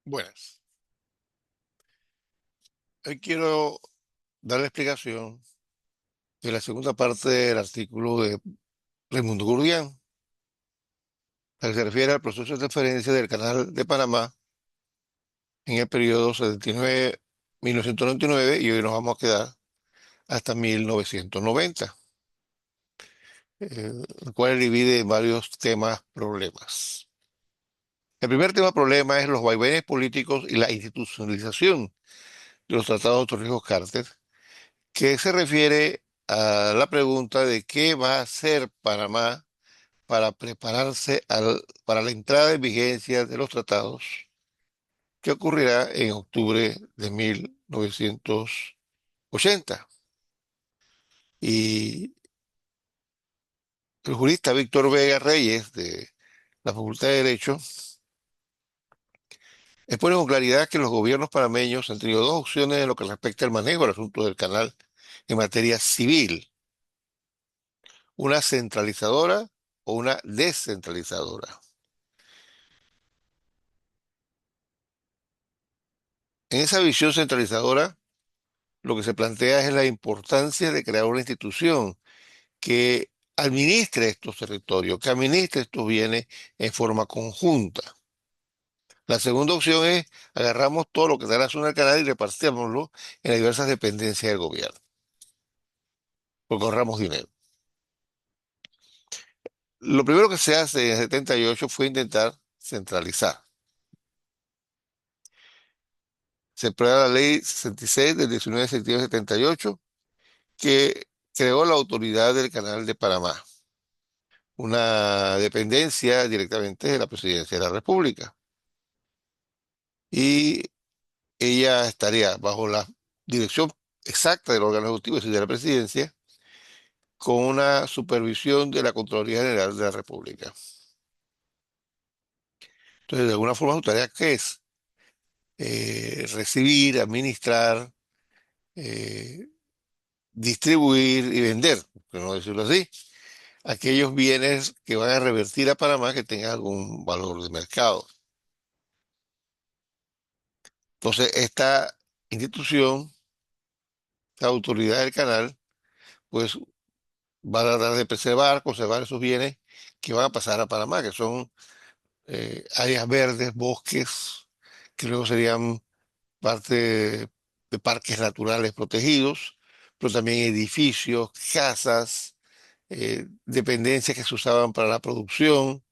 Buenas. Hoy quiero dar la explicación de la segunda parte del artículo de Raimundo Gurdián, la que se refiere al proceso de transferencia del Canal de Panamá en el periodo 1999 y hoy nos vamos a quedar hasta 1990, el cual divide en varios temas problemas. El primer tema problema es los vaivenes políticos y la institucionalización de los tratados de Torrijos-Carter, que se refiere a la pregunta de qué va a hacer Panamá para prepararse para la entrada en vigencia de los tratados que ocurrirá en octubre de 1980. Y el jurista Víctor Vega Reyes de la Facultad de Derecho expone con claridad que los gobiernos panameños han tenido dos opciones en lo que respecta al manejo del asunto del canal en materia civil: una centralizadora o una descentralizadora. En esa visión centralizadora, lo que se plantea es la importancia de crear una institución que administre estos territorios, que administre estos bienes en forma conjunta. La segunda opción es agarramos todo lo que da la zona del canal y repartámoslo en las diversas dependencias del gobierno, porque ahorramos dinero. Lo primero que se hace en el 78 fue intentar centralizar. Se aprueba la ley 66 del 19 de septiembre de 78, que creó la autoridad del Canal de Panamá, una dependencia directamente de la Presidencia de la República. Y ella estaría bajo la dirección exacta del órgano ejecutivo, es decir, de la presidencia, con una supervisión de la Contraloría General de la República. Entonces, de alguna forma, su tarea, ¿qué es? Recibir, administrar, eh, distribuir y vender, por no decirlo así, aquellos bienes que van a revertir a Panamá que tengan algún valor de mercado. Entonces, esta institución, esta autoridad del canal, pues va a tratar de preservar, conservar esos bienes que van a pasar a Panamá, que son áreas verdes, bosques, que luego serían parte de parques naturales protegidos, pero también edificios, casas, dependencias que se usaban para la producción,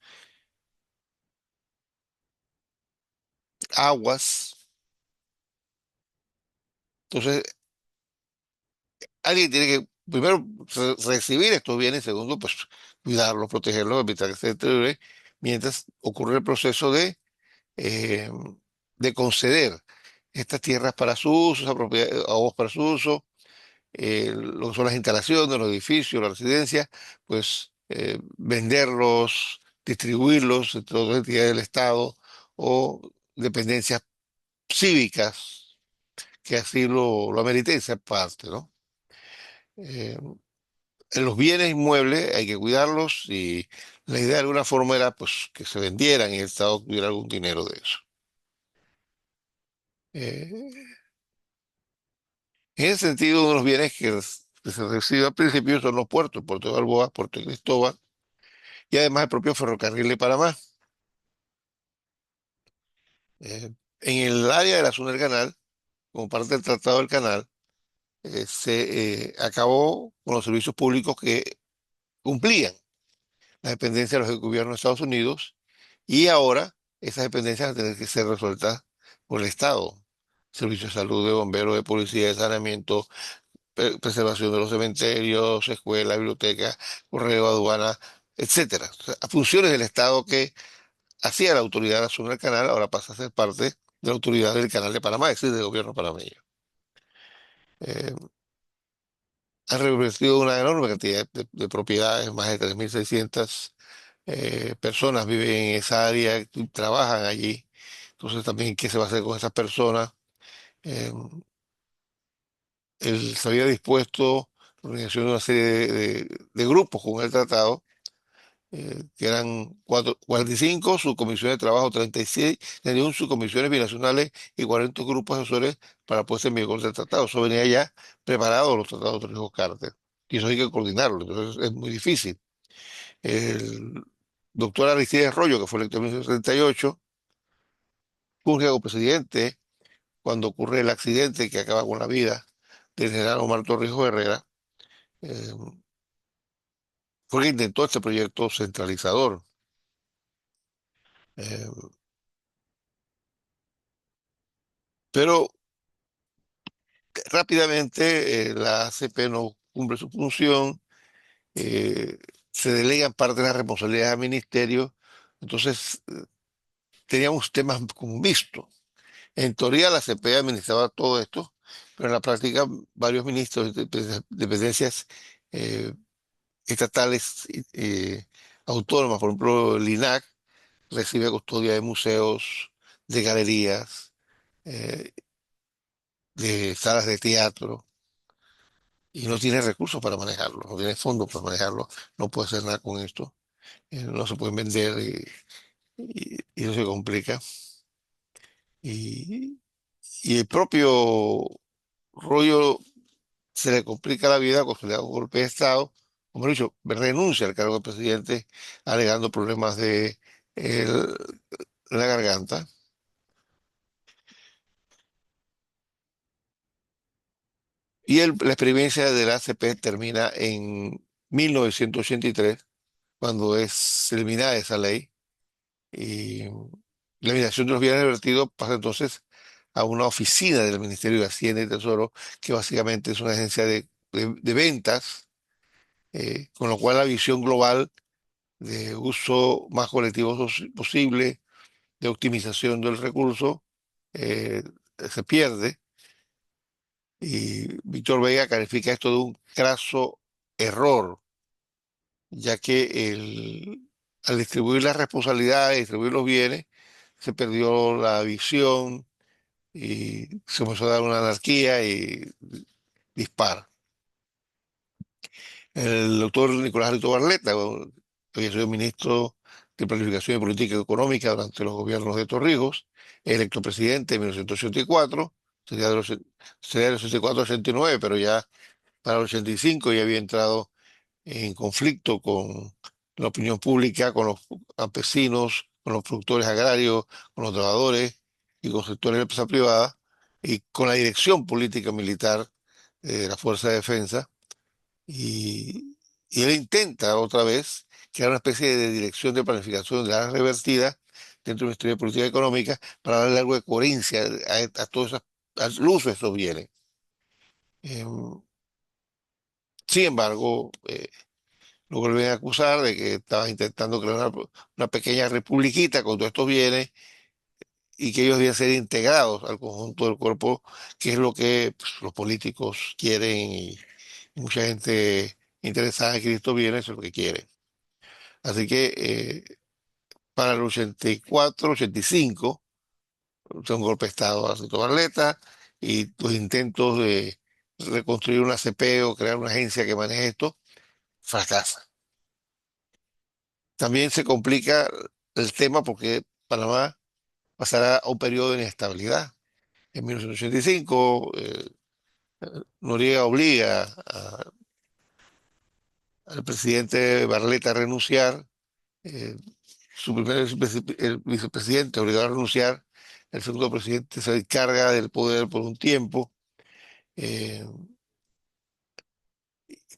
aguas. Entonces, alguien tiene que, primero, recibir estos bienes, segundo, pues cuidarlos, protegerlos, evitar que se deterioren, mientras ocurre el proceso eh, de conceder estas tierras para su uso, esa propiedad, a vos para su uso, lo que son las instalaciones, los edificios, las residencias, pues venderlos, distribuirlos entre otras entidades del Estado o dependencias cívicas que así lo ameriten ser parte, ¿no? Eh, en los bienes inmuebles hay que cuidarlos y la idea de alguna forma era pues que se vendieran y el Estado tuviera algún dinero de eso. Eh, En ese sentido, uno de los bienes que se recibe al principio son los puertos, Puerto de Balboa, Puerto de Cristóbal y además el propio ferrocarril de Panamá. En el área de la zona del canal, como parte del Tratado del Canal, se acabó con los servicios públicos que cumplían las dependencias de los gobiernos de Estados Unidos y ahora esas dependencias van a tener que ser resueltas por el Estado. Servicios de salud, de bomberos, de policía, de saneamiento, preservación de los cementerios, escuelas, bibliotecas, correo, aduana, etcétera. O sea, funciones del Estado que hacía la autoridad de la zona del canal, ahora pasa a ser parte de la autoridad del canal de Panamá, es decir, del gobierno panameño. Eh, Han revertido una enorme cantidad de propiedades, más de 3.600 personas viven en esa área y trabajan allí. Entonces también, ¿qué se va a hacer con esas personas? Eh, Él se había dispuesto la organización de una serie de grupos con el tratado que eran 45, subcomisiones de trabajo 36, 31 subcomisiones binacionales y 40 grupos asesores para puesta en vigor del tratado. Eso venía ya preparado los tratados de Torrijos Carter. Y eso hay que coordinarlo, entonces es muy difícil. El doctor Aristides Rollo, que fue electo en 1978, surge como presidente cuando ocurre el accidente que acaba con la vida del general Omar Torrijos Herrera. eh, Fue que intentó este proyecto centralizador. eh, pero rápidamente la ACP no cumple su función, se delegan parte de las responsabilidades al ministerio, entonces teníamos temas como mixtos. En teoría la ACP administraba todo esto, pero en la práctica varios ministros de dependencias eh, estatales autónomas, por ejemplo el INAC, recibe custodia de museos, de galerías, eh, de salas de teatro, y no tiene recursos para manejarlo, no tiene fondos para manejarlo, no puede hacer nada con esto, no se pueden vender y eso se complica. Y, y el propio rollo se le complica la vida cuando se le da un golpe de Estado, como he dicho, renuncia al cargo de presidente alegando problemas de el- la garganta. Y la experiencia de la ACP termina en 1983, cuando es eliminada esa ley. Y la eliminación de los bienes revertidos pasa entonces a una oficina del Ministerio de Hacienda y Tesoro, que básicamente es una agencia de ventas, con lo cual la visión global de uso más colectivo posible, de optimización del recurso, eh, se pierde. Y Víctor Vega califica esto de un craso error, ya que al distribuir las responsabilidades, distribuir los bienes, se perdió la visión y se empezó a dar una anarquía y dispara. El doctor Nicolás Alito Barleta, que había sido ministro de Planificación y Política Económica durante los gobiernos de Torrijos, electo presidente en 1984, sería de los 84 al 89, pero ya para el 85 ya había entrado en conflicto con la opinión pública, con los campesinos, con los productores agrarios, con los trabajadores y con sectores de la empresa privada y con la dirección política militar de la Fuerza de Defensa. Y, y él intenta otra vez crear una especie de dirección de planificación de la revertida dentro del Ministerio de Política Económica para darle algo de coherencia a todos al uso de esos bienes. Sin embargo, lo vuelven a acusar de que estaba intentando crear una pequeña republiquita con todos estos bienes y que ellos debían ser integrados al conjunto del cuerpo, que es lo que pues, los políticos quieren y mucha gente interesada en que estos bienes es lo que quieren. Así que para el 84, 85, fue un golpe de Estado a Tito Barleta y los intentos de reconstruir una CP o crear una agencia que maneje esto fracasan. También se complica el tema porque Panamá pasará a un periodo de inestabilidad. En 1985, Noriega obliga al presidente Barletta a renunciar, eh, su primer el vicepresidente obligado a renunciar, el segundo presidente se encarga del poder por un tiempo, eh,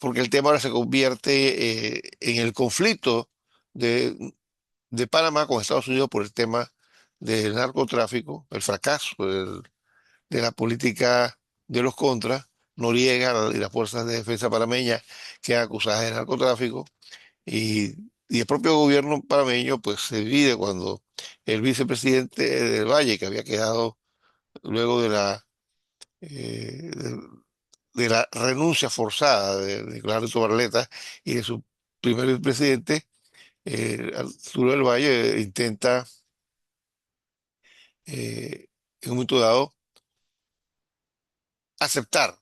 porque el tema ahora se convierte en el conflicto de Panamá con Estados Unidos por el tema del narcotráfico, el fracaso de la política de los contras. Noriega y las fuerzas de defensa panameñas quedan acusadas de narcotráfico y, y el propio gobierno panameño pues se divide cuando el vicepresidente del Valle, que había quedado luego de la renuncia forzada de Nicolás Alberto Barletta y de su primer vicepresidente, Arturo del Valle, intenta en un momento dado aceptar,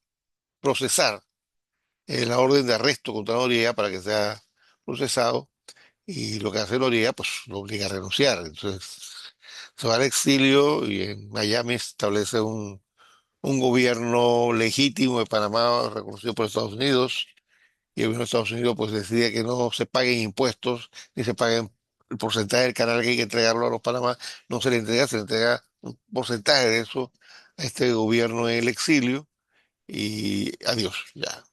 procesar la orden de arresto contra Noriega para que sea procesado y lo que hace Noriega, pues lo obliga a renunciar. Entonces se va al exilio y en Miami establece un gobierno legítimo de Panamá reconocido por Estados Unidos. Y el gobierno de Estados Unidos pues decide que no se paguen impuestos ni se paguen el porcentaje del canal que hay que entregarlo a los Panamá. No se le entrega, se le entrega un porcentaje de eso a este gobierno en el exilio y adiós, ya.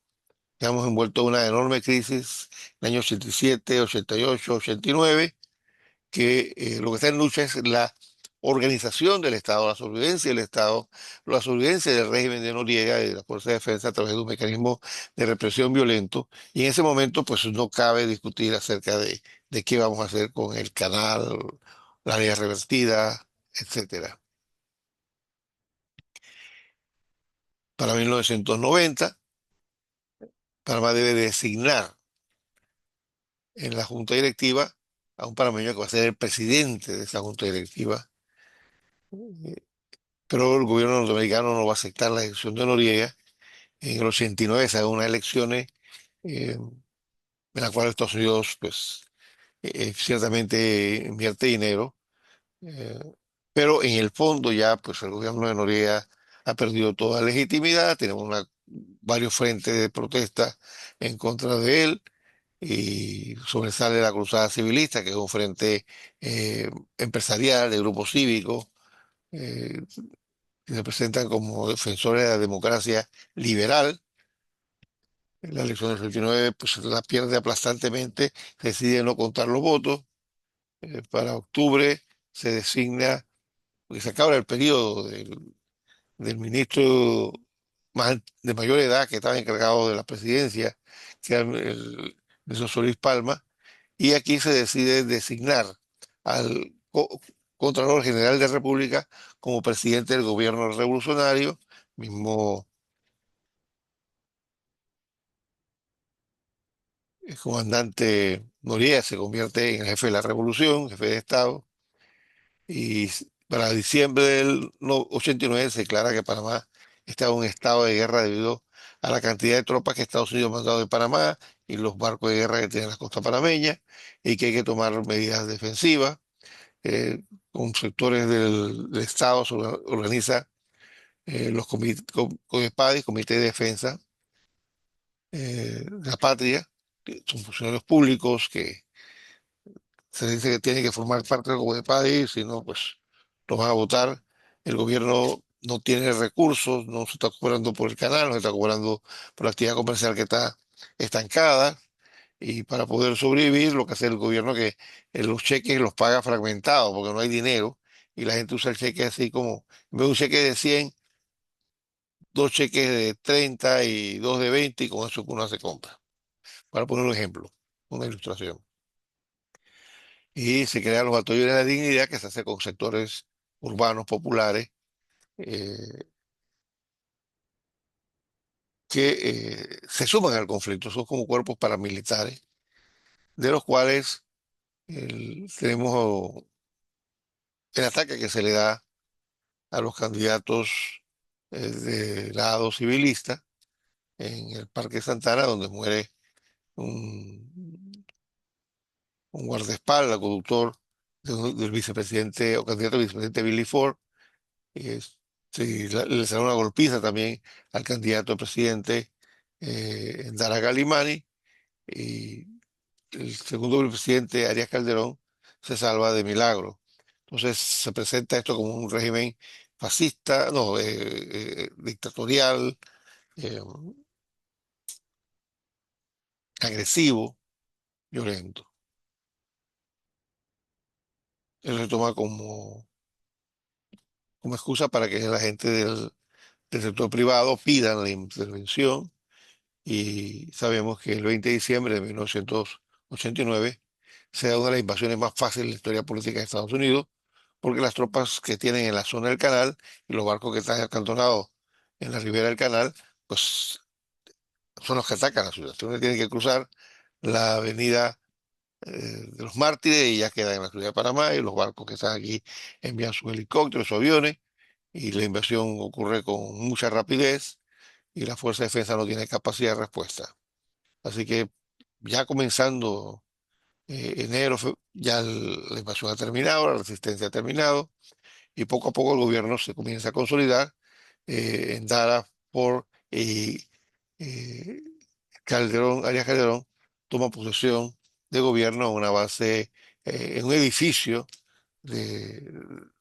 Estamos envueltos en una enorme crisis en el año 87, 88, 89, que lo que está en lucha es la organización del Estado, la sobrevivencia del Estado, la sobrevivencia del régimen de Noriega y de la Fuerza de Defensa a través de un mecanismo de represión violento. Y en ese momento, pues no cabe discutir acerca de qué vamos a hacer con el canal, la área revertida, etcétera. Para 1990, Panamá debe designar en la junta directiva a un panameño que va a ser el presidente de esa junta directiva, pero el gobierno norteamericano no va a aceptar la elección de Noriega. En el 89 se dan unas elecciones en las cuales Estados Unidos, pues, ciertamente invierte dinero, eh, pero en el fondo ya, pues, el gobierno de Noriega ha perdido toda legitimidad. Tenemos varios frentes de protesta en contra de él y sobresale la Cruzada Civilista, que es un frente eh, empresarial de grupos cívicos que se presentan como defensores de la democracia liberal. En la elección del 89 pues la pierde aplastantemente, se decide no contar los votos. Para octubre se designa, porque se acaba el periodo del ministro de mayor edad que estaba encargado de la presidencia, que era el señor Solís Palma, y aquí se decide designar al Contralor General de la República como presidente del gobierno revolucionario. Mismo el comandante Noriega se convierte en el jefe de la revolución, jefe de Estado, y para diciembre del 89 se declara que Panamá está en un estado de guerra debido a la cantidad de tropas que Estados Unidos ha mandado de Panamá y los barcos de guerra que tienen la costa panameña, y que hay que tomar medidas defensivas. Con sectores del Estado se organiza los CODEPADI, Comité de Defensa de la Patria, que son funcionarios públicos que se dice que tienen que formar parte del CODEPADI, si no, pues los van a votar. El gobierno no tiene recursos, no se está cobrando por el canal, no se está cobrando por la actividad comercial que está estancada. Y para poder sobrevivir, lo que hace el gobierno es que los cheques los paga fragmentados porque no hay dinero y la gente usa el cheque así como, en vez de un cheque de 100, dos cheques de 30 y dos de 20 y con eso que uno hace compra. Para poner un ejemplo, una ilustración. Y se crean los batallones de la dignidad que se hace con sectores urbanos populares eh, que se suman al conflicto. Son como cuerpos paramilitares, de los cuales tenemos el ataque que se le da a los candidatos de lado civilista en el Parque Santana, donde muere un guardaespaldas, conductor del vicepresidente o candidato a vicepresidente Billy Ford. Y sí, le salió una golpiza también al candidato a presidente Dara Galimani. Y el segundo vicepresidente, Arias Calderón, se salva de milagro. Entonces se presenta esto como un régimen fascista, no, dictatorial, eh, agresivo, violento. Él se toma como excusa para que la gente del sector privado pidan la intervención, y sabemos que el 20 de diciembre de 1989 se da una de las invasiones más fáciles de la historia política de Estados Unidos, porque las tropas que tienen en la zona del canal y los barcos que están acantonados en la ribera del canal, pues son los que atacan la ciudad. Entonces tienen que cruzar la avenida de los Mártires y ya quedan en la ciudad de Panamá, y los barcos que están aquí envían sus helicópteros, sus aviones, y la invasión ocurre con mucha rapidez y la Fuerza de Defensa no tiene capacidad de respuesta. Así que ya comenzando enero, ya la invasión ha terminado, la resistencia ha terminado, y poco a poco el gobierno se comienza a consolidar en Dara por eh, Calderón, Arias Calderón toma posesión de gobierno en una base, en un edificio de,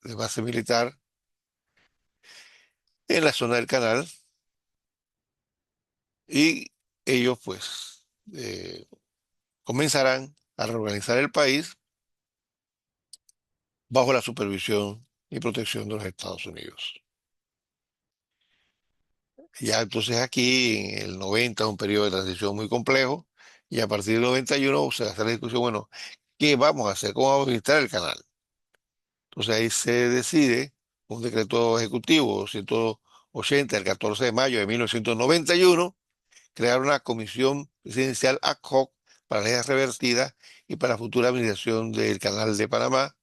de base militar en la zona del canal, y ellos pues comenzarán a reorganizar el país bajo la supervisión y protección de los Estados Unidos. Ya entonces aquí en el 90 es un periodo de transición muy complejo, y a partir del 91 se hace la discusión, bueno, ¿qué vamos a hacer? ¿Cómo vamos a administrar el canal? Entonces ahí se decide un decreto ejecutivo 180 del 14 de mayo de 1991 crear una comisión presidencial ad hoc para las revertidas y para la futura administración del Canal de Panamá,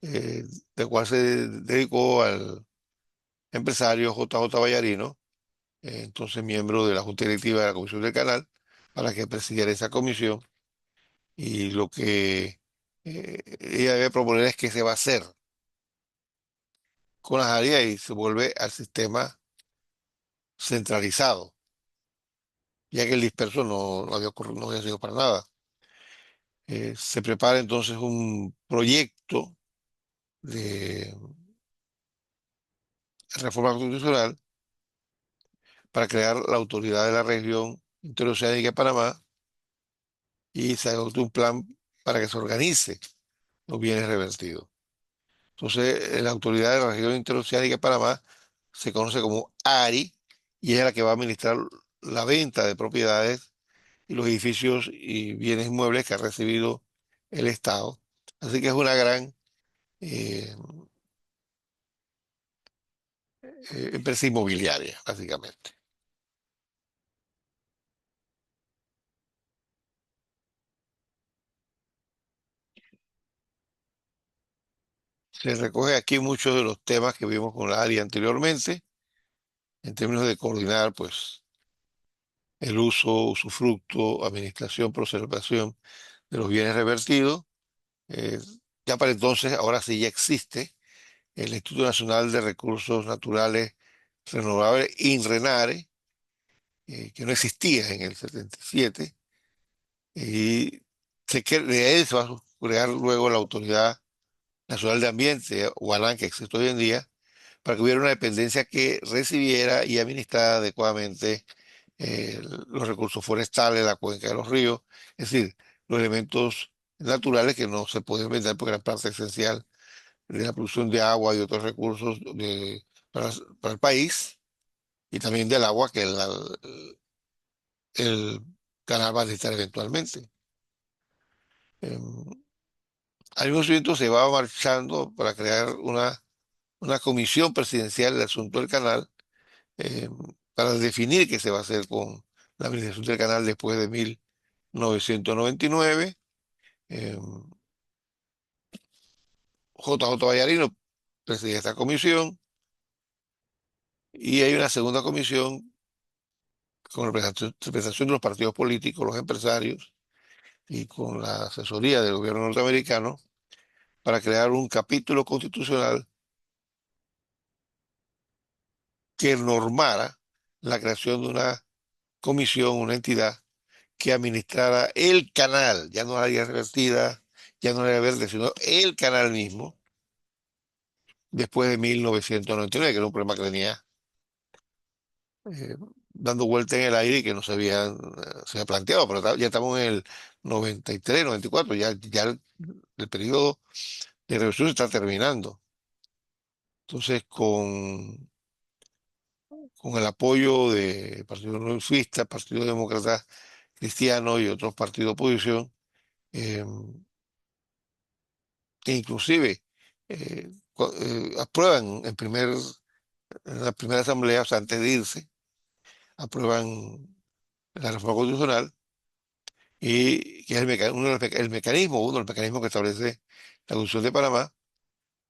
eh, del cual se dedicó al empresario J. J. Vallarino, entonces miembro de la Junta Directiva de la Comisión del Canal, para que presidiera esa comisión. Y lo que ella debe proponer es qué se va a hacer con las áreas, y se vuelve al sistema centralizado, ya que el disperso no había ocurrido, no había sido para nada. Se prepara entonces un proyecto de reforma constitucional para crear la autoridad de la región interoceánica de Panamá, y se adopta un plan para que se organice los bienes revertidos. Entonces, la autoridad de la región interoceánica de Panamá se conoce como ARI, y es la que va a administrar la venta de propiedades y los edificios y bienes inmuebles que ha recibido el Estado. Así que es una gran eh, empresa inmobiliaria, básicamente. Se recoge aquí muchos de los temas que vimos con la ARI anteriormente, en términos de coordinar, pues, el uso, usufructo, administración, preservación de los bienes revertidos. Eh, ya para entonces, ahora sí ya existe el Instituto Nacional de Recursos Naturales Renovables, INRENARE, que no existía en el 77, y de él se va a crear luego la Autoridad Nacional de Ambiente, o ANAM, que existe hoy en día, para que hubiera una dependencia que recibiera y administrara adecuadamente los recursos forestales, la cuenca de los ríos, es decir, los elementos naturales que no se pueden vender porque eran parte esencial de la producción de agua y otros recursos para el país, y también del agua que el canal va a necesitar eventualmente. Em, Al mismo tiempo se va marchando para crear una comisión presidencial del asunto del canal, em, para definir qué se va a hacer con la administración del canal después de 1999. em, J. J. Vallarino preside esta comisión, y hay una segunda comisión con representación de los partidos políticos, los empresarios, y con la asesoría del gobierno norteamericano, para crear un capítulo constitucional que normara la creación de una comisión, una entidad que administrara el canal, ya no la área revertida, ya no la área verde, sino el canal mismo, después de 1999, que era un problema que venía eh, dando vuelta en el aire y que no se había planteado, pero ya estamos en el 93, 94, ya el periodo de revisión se está terminando. Entonces, con el apoyo de Partido Nuevista, Partido Demócrata Cristiano y otros partidos de oposición, eh, que inclusive aprueban en la primera asamblea, o sea, antes de irse, aprueban la reforma constitucional, y que es el mecanismo, uno de los mecanismos que establece la Constitución de Panamá.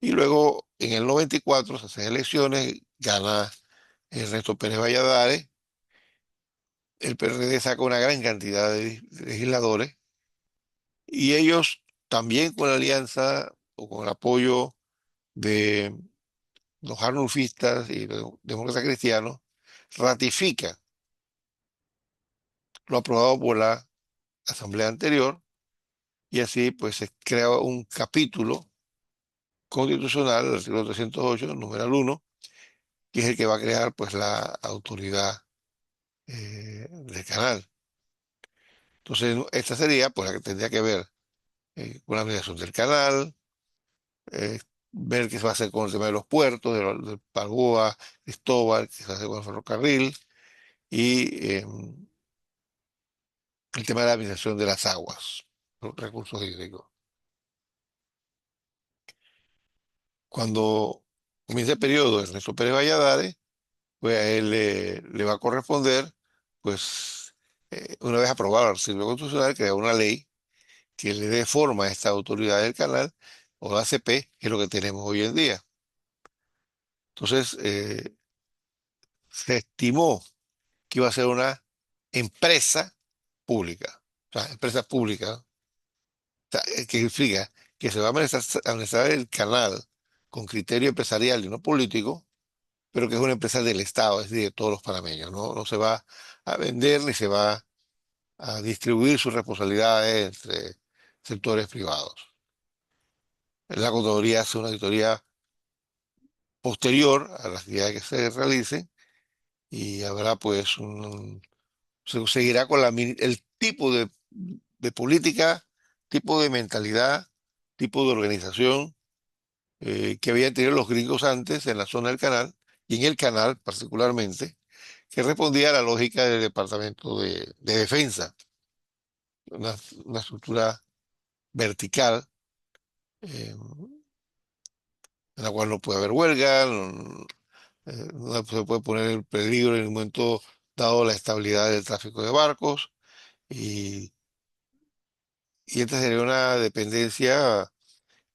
Y luego, en el 94, se hacen elecciones, gana Ernesto Pérez Valladares, el PRD saca una gran cantidad de legisladores, Y ellos también con la alianza o con el apoyo de los arnulfistas y los demócratas cristianos, ratifican lo aprobado por la asamblea anterior y así pues se crea un capítulo constitucional, el artículo 308, numeral uno, que es el que va a crear pues la autoridad del canal. Entonces, esta sería pues la que tendría que ver con la mediación del canal, eh, ver qué se va a hacer con el tema de los puertos, de Balboa, Cristóbal, qué se va a hacer con el ferrocarril y el tema de la administración de las aguas, los recursos hídricos. Cuando comience el periodo de Ernesto Pérez Valladares, pues a él le va a corresponder, pues, una vez aprobado el artículo constitucional, crear una ley que le dé forma a esta autoridad del canal, o la ACP, que es lo que tenemos hoy en día. Entonces, se estimó que iba a ser una empresa pública, o sea, empresa pública, o sea, que significa que se va a administrar el canal con criterio empresarial y no político, pero que es una empresa del Estado, es decir, de todos los panameños, ¿no? No se va a vender ni se va a distribuir sus responsabilidades entre sectores privados. La Contraloría hace una auditoría posterior a las actividades que se realicen y habrá pues se seguirá con el tipo de política, tipo de mentalidad, tipo de organización que habían tenido los gringos antes en la zona del canal y en el canal particularmente, que respondía a la lógica del Departamento de Defensa, una, una estructura vertical eh, en la cual no puede haber huelga, no se puede poner en peligro en el momento dado la estabilidad del tráfico de barcos y, y esta sería una dependencia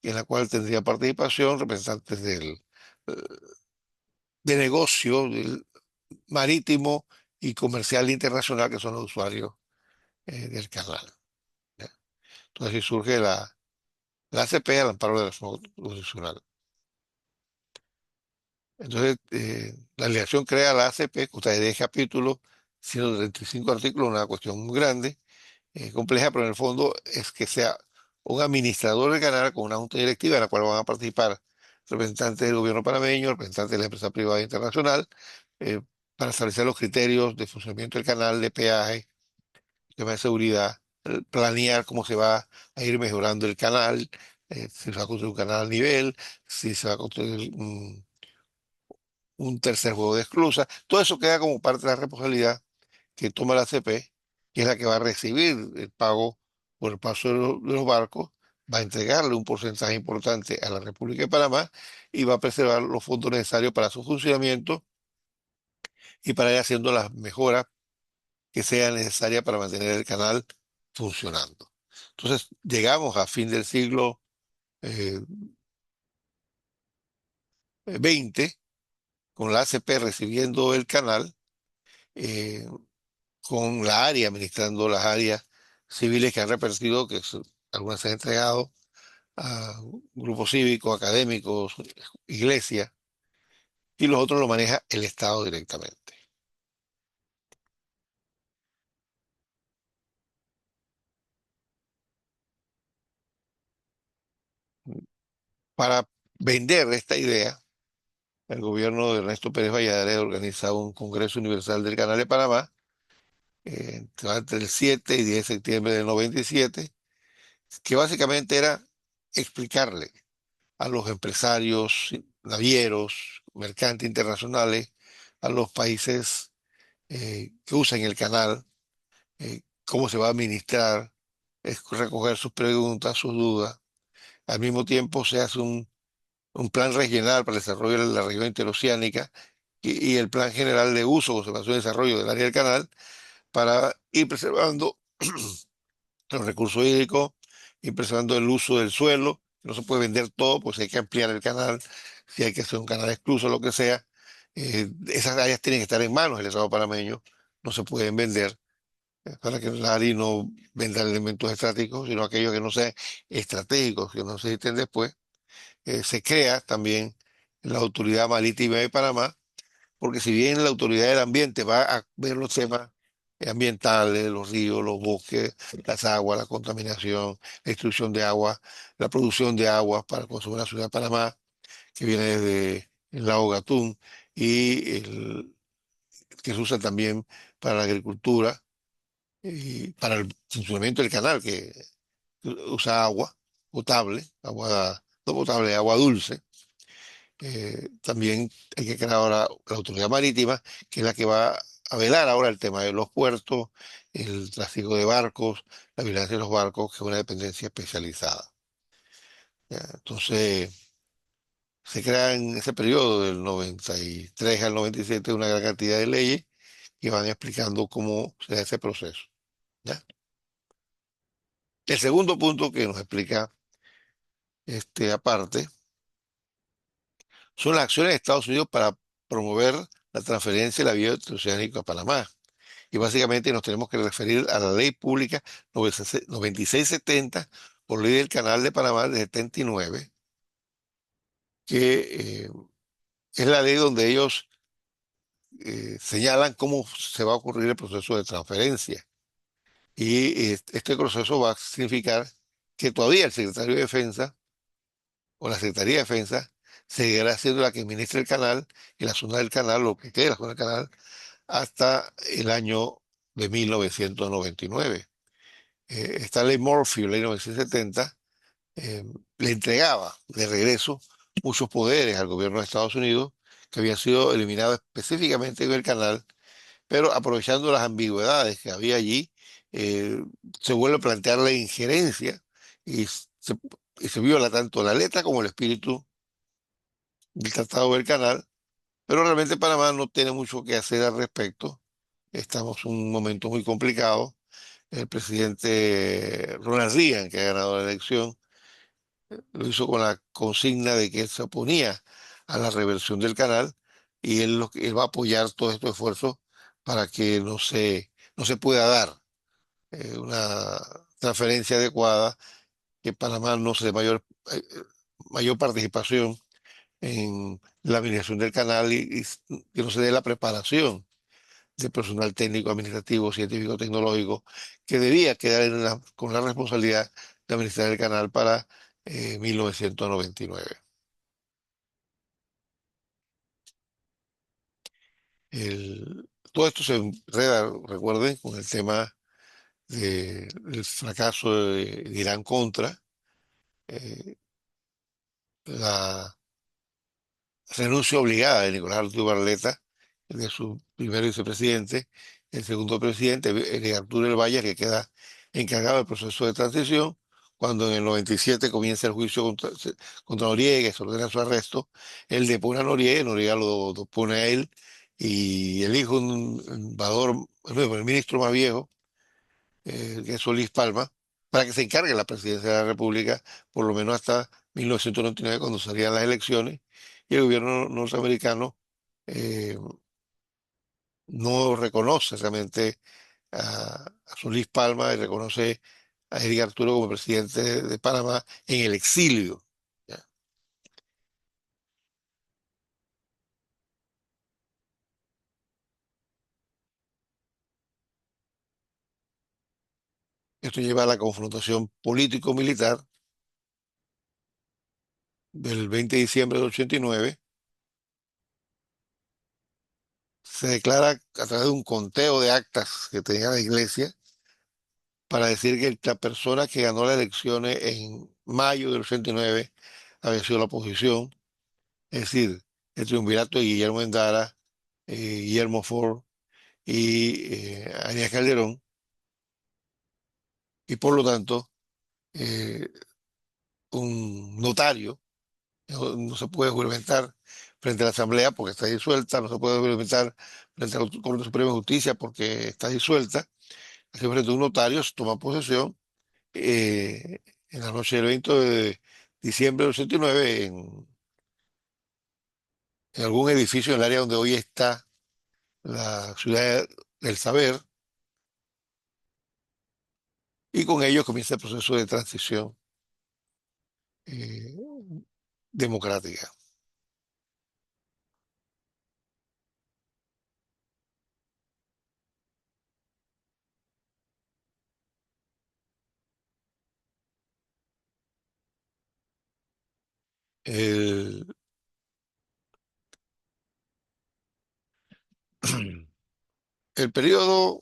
en la cual tendría participación representantes eh, de negocio del marítimo y comercial internacional que son los usuarios del canal. ¿Ya? Entonces así surge la ACP al amparo de la reforma constitucional. Entonces, la legislación crea la ACP, que trae 10 capítulos, 135 artículos, una cuestión muy grande, compleja, pero en el fondo es que sea un administrador del canal con una junta directiva en la cual van a participar representantes del gobierno panameño, representantes de la empresa privada internacional, eh, para establecer los criterios de funcionamiento del canal, de peaje, tema de seguridad, planear cómo se va a ir mejorando el canal, si se va a construir un canal a nivel, si se va a construir un tercer juego de esclusas. Todo eso queda como parte de la responsabilidad que toma la ACP, que es la que va a recibir el pago por el paso de los barcos, va a entregarle un porcentaje importante a la República de Panamá y va a preservar los fondos necesarios para su funcionamiento y para ir haciendo las mejoras que sean necesarias para mantener el canal funcionando. Entonces, llegamos a fin del siglo XX con la ACP recibiendo el canal, eh, con la área, administrando las áreas civiles que han repartido, algunas se han entregado a grupos cívicos, académicos, iglesias, y los otros lo maneja el Estado directamente. Para vender esta idea, el gobierno de Ernesto Pérez Valladares organiza un Congreso Universal del Canal de Panamá entre el 7 y 10 de septiembre del 97, que básicamente era explicarle a los empresarios navieros, mercantes internacionales, a los países que usan el canal, cómo se va a administrar, es recoger sus preguntas, sus dudas. Al mismo tiempo se hace un plan regional para el desarrollo de la región interoceánica y el plan general de uso, conservación y desarrollo del área del canal para ir preservando los recursos hídricos, ir preservando el uso del suelo. No se puede vender todo, pues hay que ampliar el canal, si hay que hacer un canal excluso, lo que sea. Esas áreas tienen que estar en manos del Estado panameño, no se pueden vender. para que el ARI no venda elementos estratégicos, sino aquellos que no sean estratégicos, que no se necesiten después. Se crea también la Autoridad Marítima de Panamá, porque si bien la Autoridad del Ambiente va a ver los temas ambientales, los ríos, los bosques, las aguas, la contaminación, la extracción de agua, la producción de agua para el consumo de la ciudad de Panamá, que viene desde el lago Gatún y que se usa también para la agricultura y para el funcionamiento del canal, que usa agua potable, agua no potable, agua dulce. También hay que crear ahora la autoridad marítima, que es la que va a velar ahora el tema de los puertos, el tráfico de barcos, la vigilancia de los barcos, que es una dependencia especializada. ¿Ya? Entonces, se crea en ese periodo del 93 al 97 una gran cantidad de leyes que van explicando cómo se da ese proceso. ¿Ya? El segundo punto que nos explica aparte son las acciones de Estados Unidos para promover la transferencia de la vía transoceánica a Panamá. Y básicamente nos tenemos que referir a la ley pública 9670 por ley del Canal de Panamá de 79, que es la ley donde ellos señalan cómo se va a ocurrir el proceso de transferencia. Y este proceso va a significar que todavía el secretario de Defensa o la Secretaría de Defensa seguirá siendo la que administra el canal y la zona del canal, lo que quede de la zona del canal, hasta el año de 1999. Esta ley Murphy, ley 970, eh, le entregaba de regreso muchos poderes al gobierno de Estados Unidos que habían sido eliminados específicamente en el canal, pero aprovechando las ambigüedades que había allí, eh, se vuelve a plantear la injerencia y se, y se viola tanto la letra como el espíritu del Tratado del Canal, pero realmente Panamá no tiene mucho que hacer al respecto. Estamos en un momento muy complicado. El presidente Ronald Reagan, que ha ganado la elección, lo hizo con la consigna de que él se oponía a la reversión del canal y él va a apoyar todos estos esfuerzos para que no se pueda dar una transferencia adecuada, que Panamá no se dé mayor participación en la administración del canal y que no se dé la preparación de personal técnico, administrativo, científico, tecnológico, que debía quedar con la responsabilidad de administrar el canal para 1999. Todo esto se enreda, recuerden, con el tema del fracaso de Irán contra eh, la renuncia obligada de Nicolás Arturo Barletta, de su primer vicepresidente, el segundo presidente, Arturo El Valle, que queda encargado del proceso de transición, cuando en el 97 comienza el juicio contra Noriega y se ordena su arresto, él depone a Noriega, Noriega lo pone a él, y elige un embajador, bueno, el ministro más viejo, que es Solís Palma, para que se encargue de la presidencia de la República, por lo menos hasta 1999, cuando salían las elecciones, y el gobierno norteamericano eh, no reconoce realmente a Solís Palma y reconoce a Eric Arturo como presidente de Panamá en el exilio. ¿Ya? Esto lleva a la confrontación político-militar del 20 de diciembre del 89. Se declara a través de un conteo de actas que tenía la iglesia para decir que la persona que ganó las elecciones en mayo del 89 había sido la oposición, es decir, el triunvirato de Guillermo Endara, Guillermo Ford y Arias Calderón, y por lo tanto, eh, un notario no se puede juramentar frente a la Asamblea porque está disuelta, no se puede juramentar frente a la Corte Suprema de Justicia porque está disuelta, así frente a un notario se toma posesión en la noche del 20 de diciembre del 89 en algún edificio en el área donde hoy está la ciudad del saber, y con ello comienza el proceso de transición eh, democrática. El, el periodo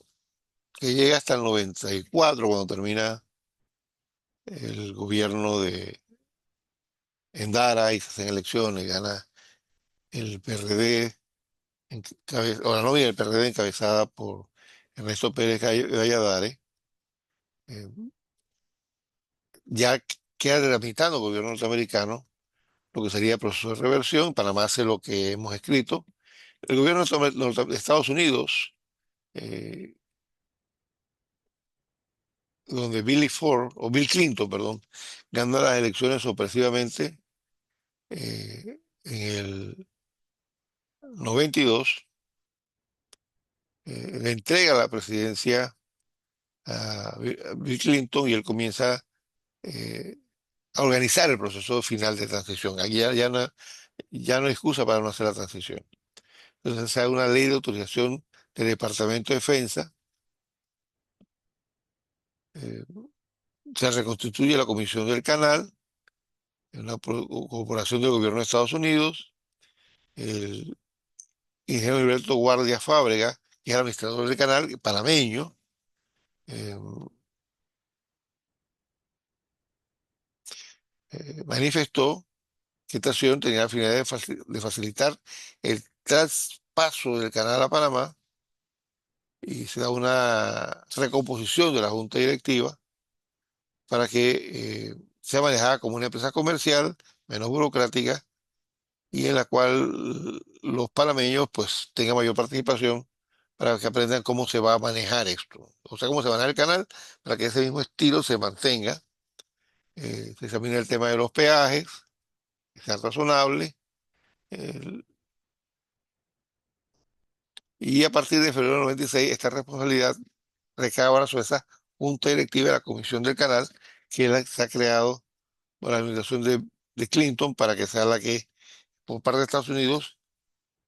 que llega hasta el 94, cuando termina el gobierno de Endara y se hacen elecciones, gana el PRD, o la novia del PRD encabezada por Ernesto Pérez Valladares, eh, ya queda tramitando el gobierno norteamericano lo que sería el proceso de reversión. Panamá hace lo que hemos escrito. El gobierno de Estados Unidos, eh, donde Billy Ford, o Bill Clinton, perdón, gana las elecciones sorpresivamente en el 92, le entrega la presidencia a Bill Clinton y él comienza eh, a organizar el proceso final de transición. Aquí ya no hay excusa para no hacer la transición. Entonces se hace una ley de autorización del Departamento de Defensa, eh, se reconstituye la Comisión del Canal, una corporación del gobierno de Estados Unidos, el ingeniero Alberto Guardia Fábrega, que era administrador del canal, panameño, eh, manifestó que esta acción tenía la finalidad de facilitar el traspaso del canal a Panamá y se da una recomposición de la junta directiva para que sea manejada como una empresa comercial, menos burocrática y en la cual los panameños pues tengan mayor participación para que aprendan cómo se va a manejar esto. O sea, cómo se maneja el canal para que ese mismo estilo se mantenga. Se examina el tema de los peajes, que sean razonables. eh, y a partir de febrero del 96, esta responsabilidad recae ahora sobre esa junta directiva de la Comisión del Canal, que se ha creado por la administración de Clinton para que sea la que, por parte de Estados Unidos,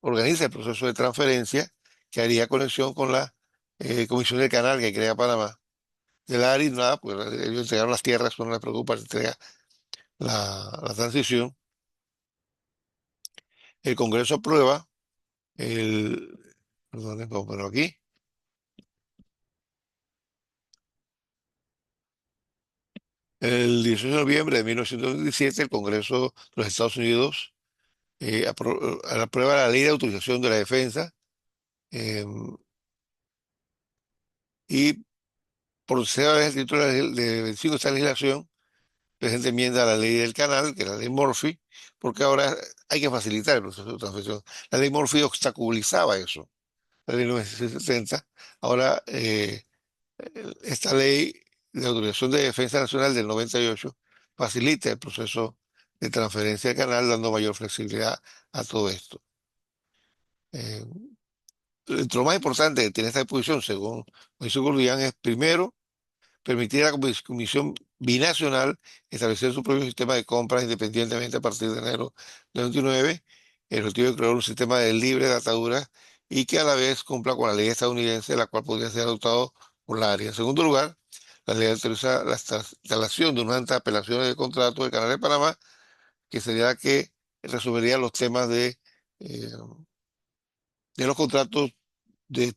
organiza el proceso de transferencia que haría conexión con la Comisión del Canal que crea Panamá. Del área y nada, pues ellos entregaron las tierras, eso no les preocupa, se entrega la transición. El Congreso aprueba el, perdón, vamos a ponerlo aquí, el 18 de noviembre de 1917 el Congreso de los Estados Unidos aprueba la Ley de Autorización de la Defensa eh, y por tercera vez el título de 25 de esta legislación presenta enmienda a la ley del canal, que es la ley Murphy, porque ahora hay que facilitar el proceso de transmisión. La ley Murphy obstaculizaba eso, la ley 970. Ahora, esta ley de autorización de defensa nacional del 98 facilita el proceso de transferencia del canal, dando mayor flexibilidad a todo esto. Eh, lo más importante que tiene esta disposición, según Mauricio Gurdián, es primero permitir a la Comisión Binacional establecer su propio sistema de compras independientemente a partir de enero de 29, el objetivo de crear un sistema de libre de ataduras y que a la vez cumpla con la ley estadounidense, la cual podría ser adoptado por la área. En segundo lugar, la ley autoriza la instalación de una ante apelaciones de contrato del Canal de Panamá, que sería la que resolvería los temas eh, de los contratos de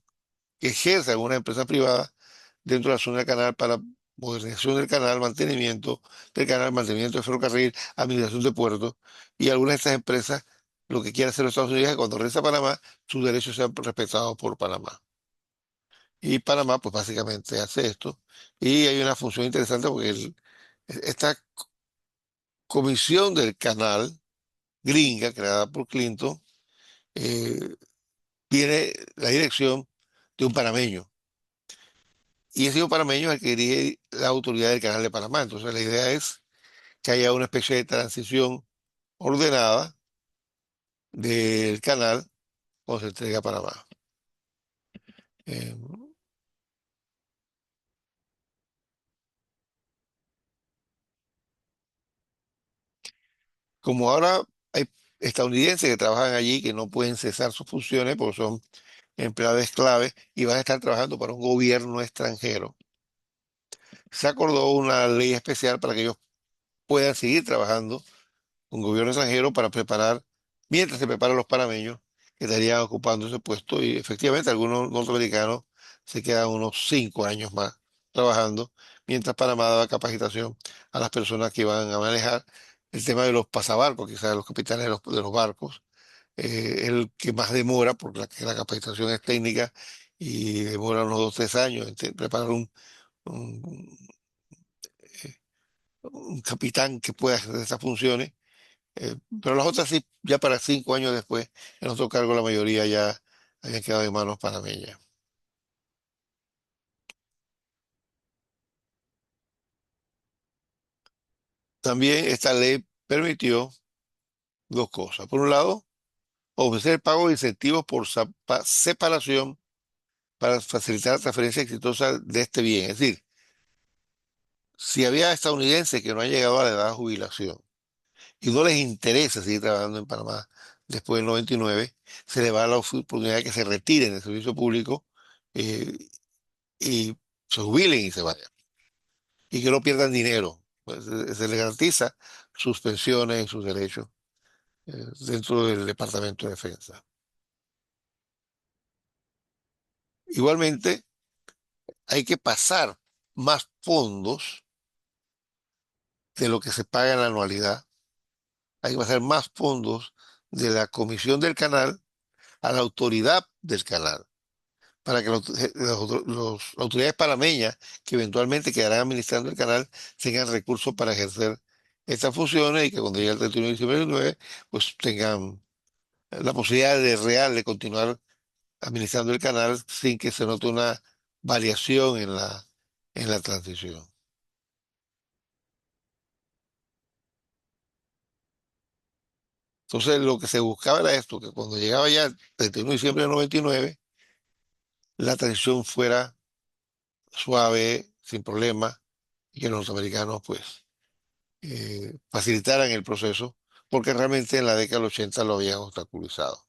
que ejerza alguna empresa privada dentro de la zona del canal para modernización del canal, mantenimiento del ferrocarril, administración de puertos, y algunas de estas empresas lo que quiere hacer los Estados Unidos es que cuando regrese a Panamá, sus derechos sean respetados por Panamá. Y Panamá, pues básicamente hace esto. Y hay una función interesante porque esta comisión del canal gringa, creada por Clinton, eh, tiene la dirección de un panameño. Y ese panameño es el que dirige la autoridad del Canal de Panamá. Entonces la idea es que haya una especie de transición ordenada del canal cuando se entrega a Panamá. Eh, Como ahora hay estadounidenses que trabajan allí que no pueden cesar sus funciones porque son empleados clave y van a estar trabajando para un gobierno extranjero, se acordó una ley especial para que ellos puedan seguir trabajando un gobierno extranjero para preparar, mientras se preparan los panameños que estarían ocupando ese puesto y efectivamente algunos norteamericanos se quedan unos 5 años más trabajando, mientras Panamá daba capacitación a las personas que iban a manejar el tema de los pasabarcos, quizás los capitanes de los barcos, el que más demora, porque que la capacitación es técnica y demora unos 2 o 3 años en preparar un, un capitán que pueda hacer esas funciones. Pero las otras sí, ya para 5 años después, en otro cargo la mayoría ya habían quedado en manos panameñas. También esta ley permitió dos cosas. Por un lado, ofrecer pago de incentivos por separación para facilitar la transferencia exitosa de este bien. Es decir, si había estadounidenses que no han llegado a la edad de jubilación y no les interesa seguir trabajando en Panamá después del 99, se les va a dar la oportunidad de que se retiren del servicio público eh, y se jubilen y se vayan. Y que no pierdan dinero. Pues, se les garantiza sus pensiones y sus derechos dentro del Departamento de Defensa. Igualmente, hay que pasar más fondos de lo que se paga en la anualidad. Hay que pasar más fondos de la comisión del canal a la autoridad del canal, para que las autoridades panameñas que eventualmente quedarán administrando el canal tengan recursos para ejercer estas funciones y que cuando llegue el 31 de diciembre del 9, pues tengan la posibilidad de real de continuar administrando el canal sin que se note una variación en la transición. Entonces, lo que se buscaba era esto, que cuando llegaba ya el 31 de diciembre del 99, la transición fuera suave, sin problema, y que los norteamericanos, pues, facilitaran el proceso, porque realmente en la década del 80 lo habían obstaculizado.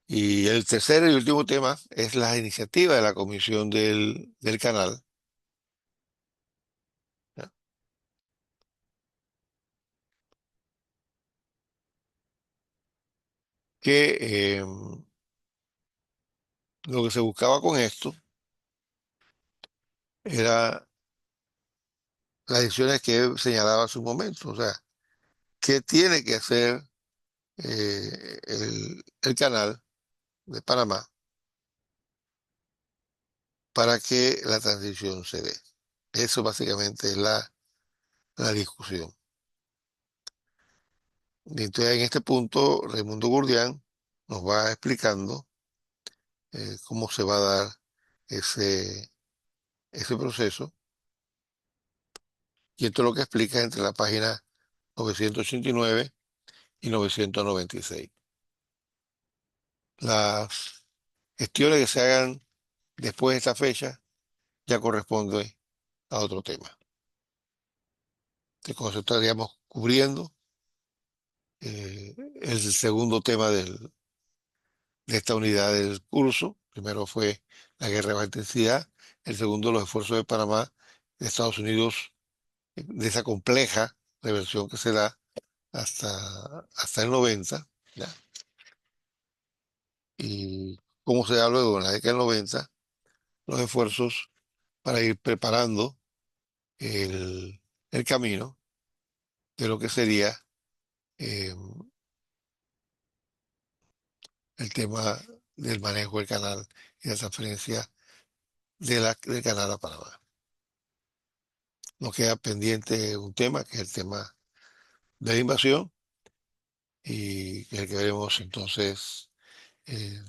Y el tercer y último tema es la iniciativa de la Comisión del Canal, ¿ya? Que lo que se buscaba con esto era las decisiones que señalaba hace un momento, o sea, qué tiene que hacer el canal de Panamá para que la transición se dé. Eso básicamente es la discusión. Y entonces en este punto, Raimundo Gurdián nos va explicando cómo se va a dar ese, ese proceso. Y esto es lo que explica entre la página 989 y 996. Las gestiones que se hagan después de esta fecha ya corresponden a otro tema. Entonces, estaríamos cubriendo el segundo tema de esta unidad del curso. Primero fue la guerra de baja intensidad, el segundo los esfuerzos de Panamá, de Estados Unidos, de esa compleja reversión que se da hasta el 90, ¿ya? Y cómo se da luego en la década del 90 los esfuerzos para ir preparando el camino de lo que sería eh, el tema del manejo del canal y la transferencia del canal a Panamá. Nos queda pendiente un tema, que es el tema de la invasión, y que es el que veremos entonces eh,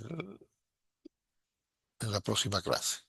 en la próxima clase.